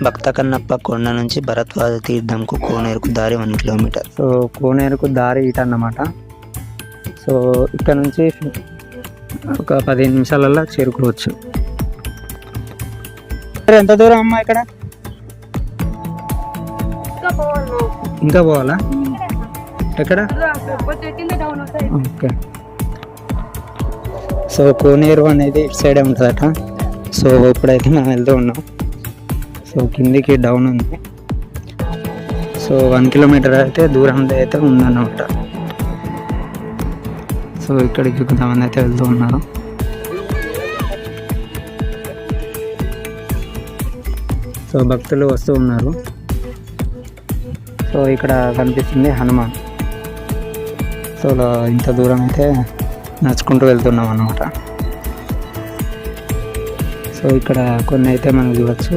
భక్త కన్నప్ప కొండ నుంచి భరద్వాజ తీర్థంకు కోనేరుకు దారి 1 కిలోమీటర్. సో కోనేరుకు దారి ఇట అన్నమాట. సో ఇక్కడ నుంచి ఒక 15 నిమిషాలలో చేరుకోవచ్చు. ఎంత దూరం అమ్మా ఇక్కడ? ఇంకా పోవాలా? ఎక్కడ? ఓకే. సో కోనేరు అనేది ఇటు సైడే ఉంటుందట. సో ఇప్పుడైతే మనం వెళ్తూ ఉన్నాం. సో కిందికి డౌన్ ఉంది. సో 1 కిలోమీటర్ అయితే దూరంలో అయితే ఉందన్నమాట. సో ఇక్కడికి కొంతమంది అయితే వెళ్తూ ఉన్నారు. సో భక్తులు వస్తూ ఉన్నారు. సో ఇక్కడ కనిపిస్తుంది హనుమాన్. సో ఇంత దూరం అయితే నడుచుకుంటూ వెళ్తున్నాం అన్నమాట. సో ఇక్కడ కొన్ని అయితే మనం చూడవచ్చు.